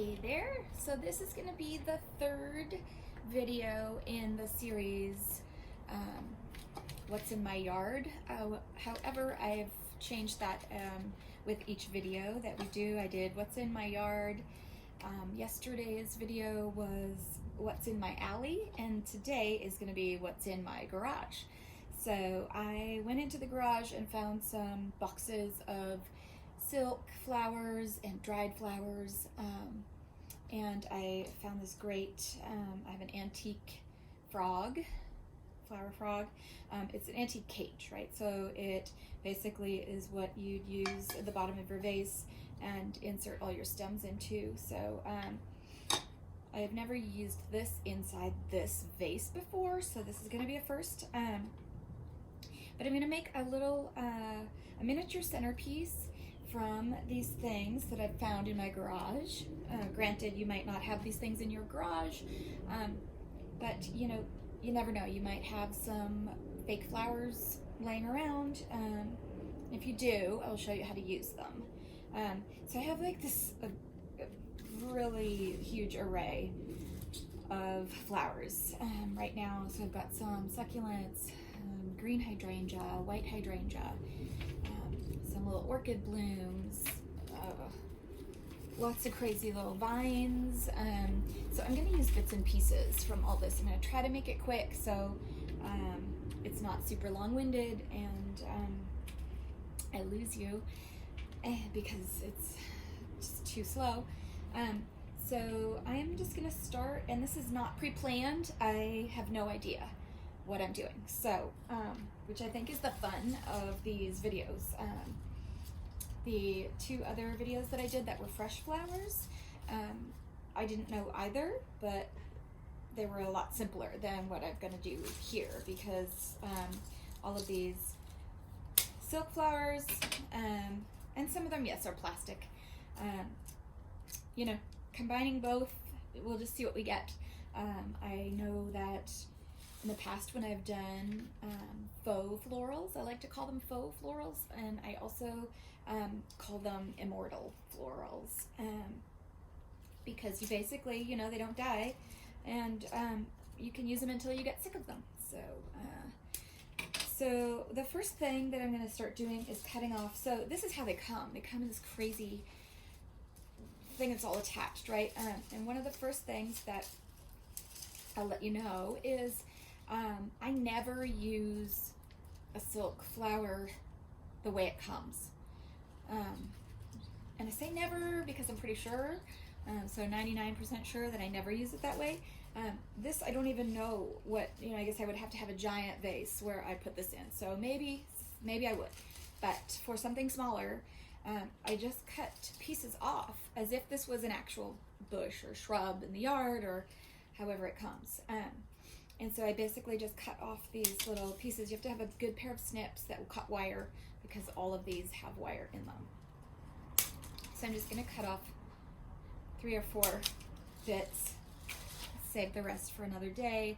Hey there! So this is going to be the third video in the series, What's in My Yard. However, I've changed that with each video that we do. I did What's in My Yard. Yesterday's video was What's in My Alley, and today is going to be What's in My Garage. So I went into the garage and found some boxes of silk flowers and dried flowers, and I found this great, I have an antique flower frog. It's an antique cage, right? So it basically is what you'd use at the bottom of your vase and insert all your stems into. So I have never used this inside this vase before, so this is going to be a first. But I'm going to make a little a miniature centerpiece from these things that I've found in my garage. Granted, you might not have these things in your garage, but you know, you never know. You might have some fake flowers laying around. If you do, I'll show you how to use them. So I have like this really huge array of flowers right now. So I've got some succulents, green hydrangea, white hydrangea, some little orchid blooms, lots of crazy little vines. So I'm going to use bits and pieces from all this. I'm going to try to make it quick so it's not super long-winded and I lose you because it's just too slow. So I'm just going to start, and this is not pre-planned. I have no idea what I'm doing. So, which I think is the fun of these videos. The two other videos that I did that were fresh flowers, I didn't know either, but they were a lot simpler than what I'm going to do here because all of these silk flowers, and some of them, yes, are plastic. You know, combining both, we'll just see what we get. I know that in the past when I've done faux florals, I like to call them faux florals, and I also call them immortal florals, because you basically, you know, they don't die, and you can use them until you get sick of them. So the first thing that I'm going to start doing is cutting off. So this is how they come. They come in this crazy thing that's all attached, right? And one of the first things that I'll let you know is I never use a silk flower the way it comes. And I say never because I'm pretty sure, so 99% sure that I never use it that way. This, I don't even know what, you know, I guess I would have to have a giant vase where I put this in. So maybe I would. But for something smaller, I just cut pieces off as if this was an actual bush or shrub in the yard or however it comes. And so I basically just cut off these little pieces. You have to have a good pair of snips that will cut wire because all of these have wire in them. So I'm just going to cut off 3 or 4 bits, save the rest for another day.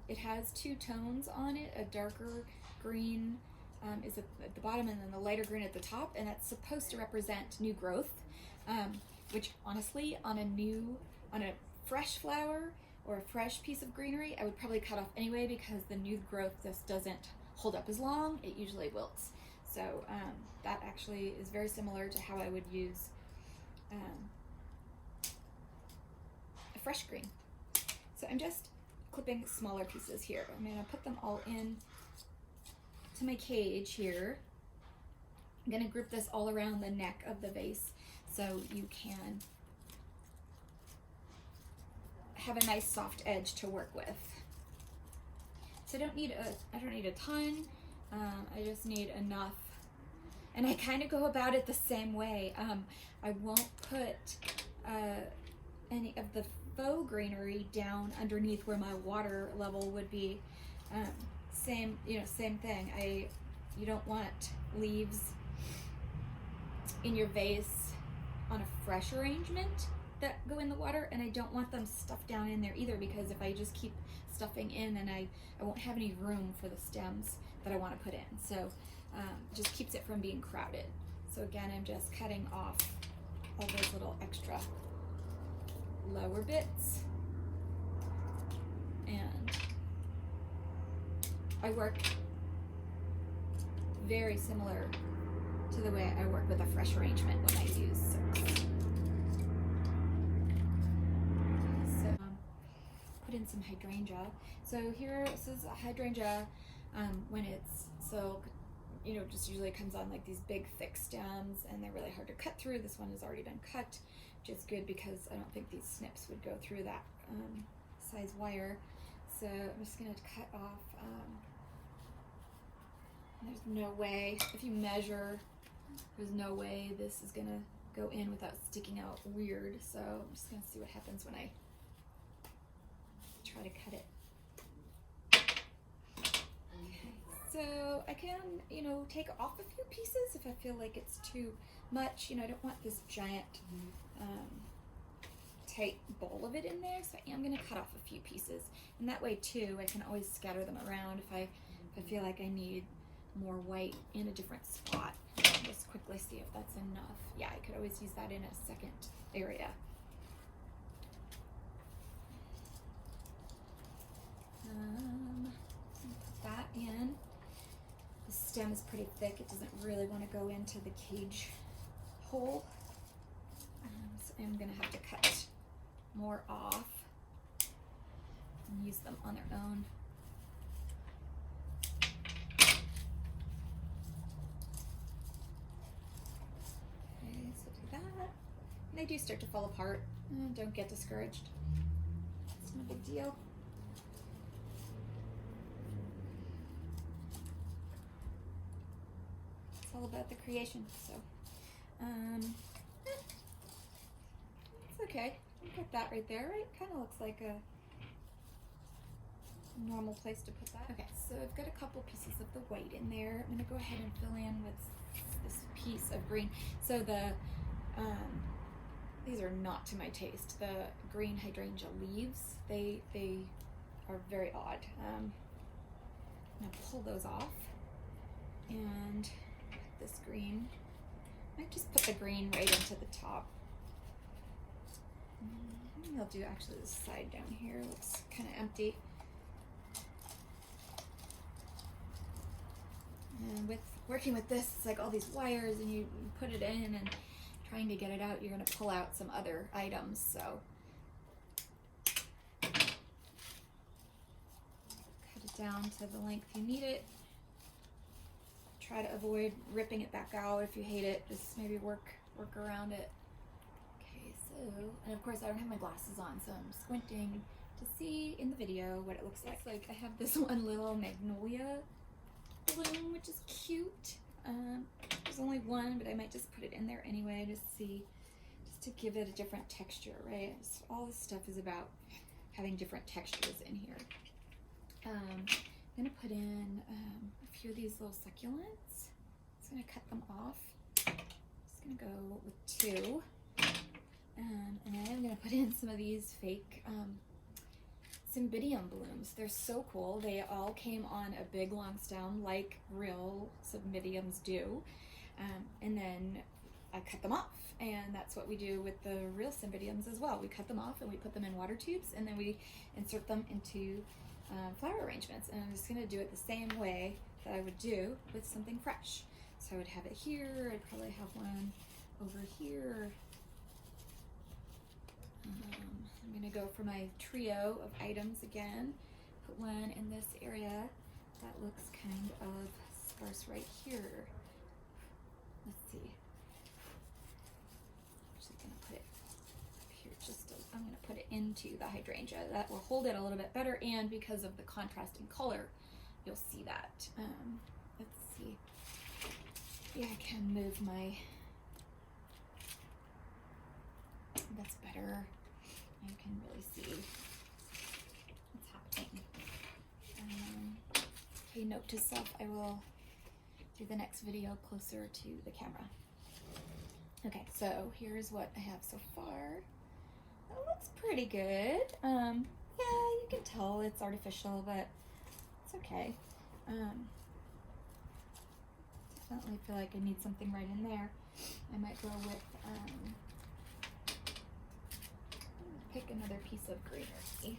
It has 2 tones on it. A darker green is at the bottom and then the lighter green at the top, and that's supposed to represent new growth, which honestly on a fresh flower or a fresh piece of greenery, I would probably cut off anyway because the new growth just doesn't hold up as long. It usually wilts. So that actually is very similar to how I would use a fresh green. So I'm just clipping smaller pieces here. I'm going to put them all in to my cage here. I'm going to group this all around the neck of the vase so you can have a nice soft edge to work with. So I don't need a ton. I just need enough, and I kind of go about it the same way. I won't put any of the faux greenery down underneath where my water level would be. Same thing. You don't want leaves in your vase on a fresh arrangement that go in the water, and I don't want them stuffed down in there either, because if I just keep stuffing in, then I won't have any room for the stems that I want to put in. So it just keeps it from being crowded. So again, I'm just cutting off all those little extra lower bits. And I work very similar to the way I work with a fresh arrangement when I use silks. So put in some hydrangea. So here, this is a hydrangea. When it's silk, you know, just usually comes on like these big thick stems, and they're really hard to cut through. This one has already been cut, which is good because I don't think these snips would go through that size wire. So I'm just gonna cut off. There's no way, if you measure, there's no way this is gonna go in without sticking out weird. So I'm just gonna see what happens when I try to cut it. Okay, so I can, you know, take off a few pieces if I feel like it's too much. You know, I don't want this giant tight ball of it in there, so I am gonna cut off a few pieces. And that way too, I can always scatter them around if I feel like I need more white in a different spot. Just quickly see if that's enough. Yeah, I could always use that in a second area. Put that in. The stem is pretty thick. It doesn't really want to go into the cage hole. So I'm gonna have to cut more off and use them on their own. They do start to fall apart. Don't get discouraged. It's no big deal. It's all about the creation. So, it's okay. I'll put that right there. Right, kind of looks like a normal place to put that. Okay, so I've got a couple pieces of the white in there. I'm gonna go ahead and fill in with this piece of green. So the these are not to my taste. The green hydrangea leaves, they are very odd. I'm gonna pull those off, and this green, I might just put the green right into the top. Maybe I'll do actually this side down here. Looks kind of empty. And with working with this, it's like all these wires, and you put it in, and trying to get it out, you're going to pull out some other items. So cut it down to the length you need it. Try to avoid ripping it back out. If you hate it, just maybe work around it. Okay, so, and of course I don't have my glasses on, so I'm squinting to see in the video what it looks like. It's like I have this one little magnolia bloom, which is cute. There's only one, but I might just put it in there anyway to see, just to give it a different texture, right? So all this stuff is about having different textures in here. I'm gonna put in a few of these little succulents. I'm gonna cut them off. Just gonna go with two. And then I'm gonna put in some of these fake cymbidium blooms. They're so cool. They all came on a big long stem like real cymbidiums do. And then I cut them off, and that's what we do with the real cymbidiums as well. We cut them off and we put them in water tubes, and then we insert them into flower arrangements. And I'm just gonna do it the same way that I would do with something fresh. So I would have it here, I'd probably have one over here. I'm gonna go for my trio of items again. Put one in this area that looks kind of sparse right here. Let's see. I'm actually gonna put it up here I'm gonna put it into the hydrangea. That will hold it a little bit better, and because of the contrasting color, you'll see that. Let's see. Yeah, I can move my, that's better. You can really see what's happening. Okay, note to self, I will do the next video closer to the camera. Okay, so here's what I have so far. That looks pretty good. Yeah, you can tell it's artificial, but it's okay. Definitely feel like I need something right in there. I might go with pick another piece of greenery.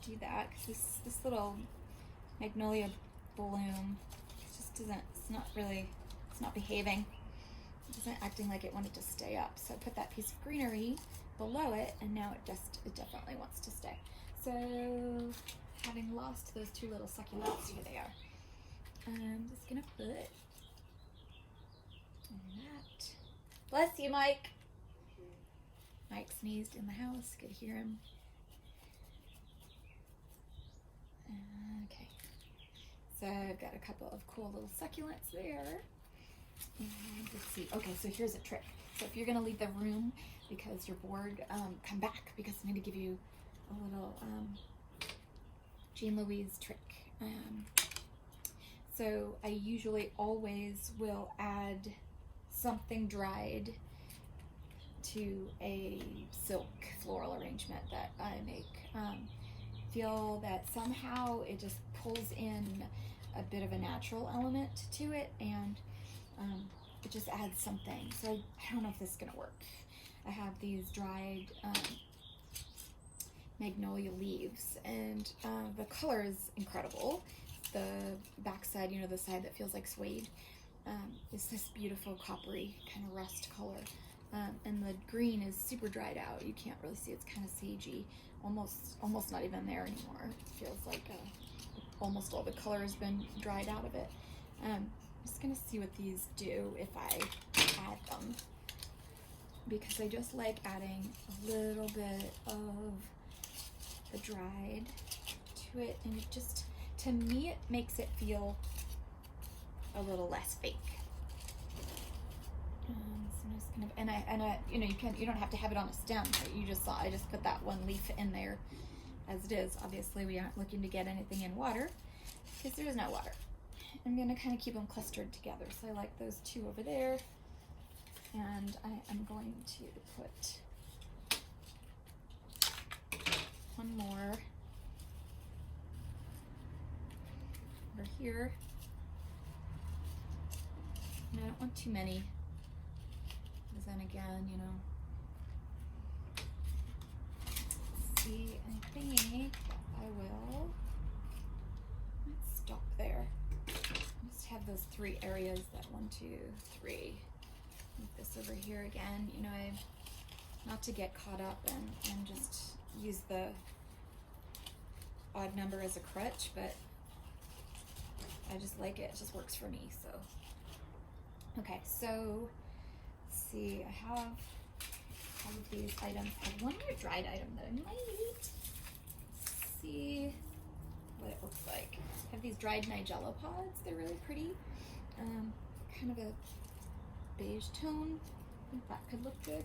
Do that because this little magnolia bloom just doesn't, it's not behaving. It isn't acting like it wanted to stay up. So I put that piece of greenery below it, and now it definitely wants to stay. So having lost those two little succulents, here they are. I'm just gonna put that. Bless you, Mike. Mike sneezed in the house. Could hear him. Okay, so I've got a couple of cool little succulents there. And let's see. Okay, so here's a trick. So if you're going to leave the room because you're bored, come back, because I'm going to give you a little Jean Louise trick. So I usually always will add something dried to a silk floral arrangement that I make. Feel that somehow it just pulls in a bit of a natural element to it, and it just adds something. So I don't know if this is gonna work. I have these dried magnolia leaves, and the color is incredible. The backside, you know, the side that feels like suede, is this beautiful coppery kind of rust color. And the green is super dried out. You can't really see, it's kind of sagey. Almost not even there anymore. It feels like almost all the color has been dried out of it. I'm just gonna see what these do if I add them, because I just like adding a little bit of the dried to it, and it just, to me, it makes it feel a little less fake. So I'm just kind of, and I, you know, you don't have to have it on a stem. Right? You just saw, I just put that one leaf in there as it is. Obviously, we aren't looking to get anything in water because there is no water. I'm gonna kind of keep them clustered together. So I like those two over there, and I am going to put one more over here. And I don't want too many. Then again, you know, see, I think I will, let's stop there. Just have those three areas, that 1, 2, 3. Move this over here again, you know, not to get caught up and just use the odd number as a crutch, but I just like it just works for me, so. Okay, so see, I have all of these items. I have one more dried item that I might see what it looks like. I have these dried nigella pods. They're really pretty. Kind of a beige tone. I think that could look good.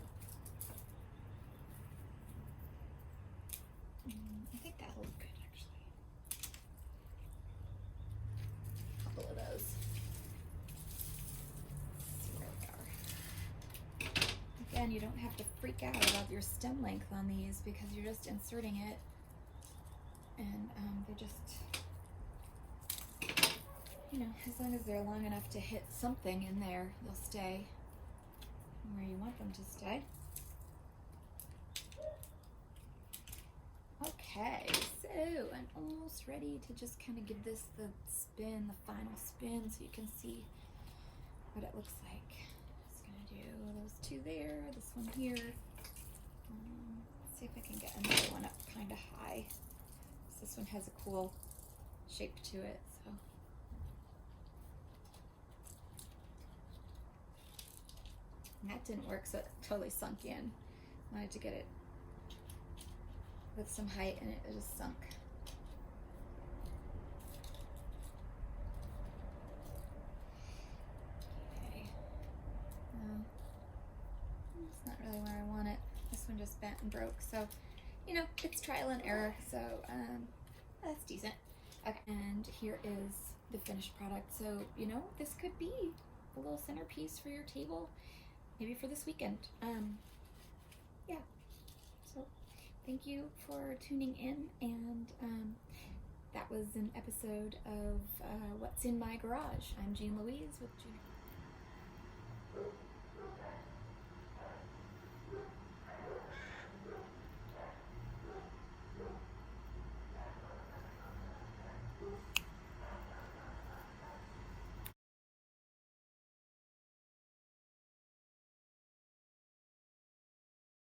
I think that'll look good, actually. A couple of those. Again, you don't have to freak out about your stem length on these because you're just inserting it, and they just, you know, as long as they're long enough to hit something in there, they'll stay where you want them to stay. Okay, so I'm almost ready to just kind of give this the spin, the final spin, so you can see what it looks like. Those two there, this one here. Let's see if I can get another one up kind of high. This one has a cool shape to it, so. And that didn't work, so it totally sunk in. I wanted to get it with some height, and it just sunk. It's not really where I want it. This one just bent and broke, so, you know, it's trial and error, so that's decent. Okay, and here is the finished product. So, you know, this could be a little centerpiece for your table, maybe for this weekend. Yeah, so thank you for tuning in, and that was an episode of What's in My Garage. I'm Jean Louise with Juniper.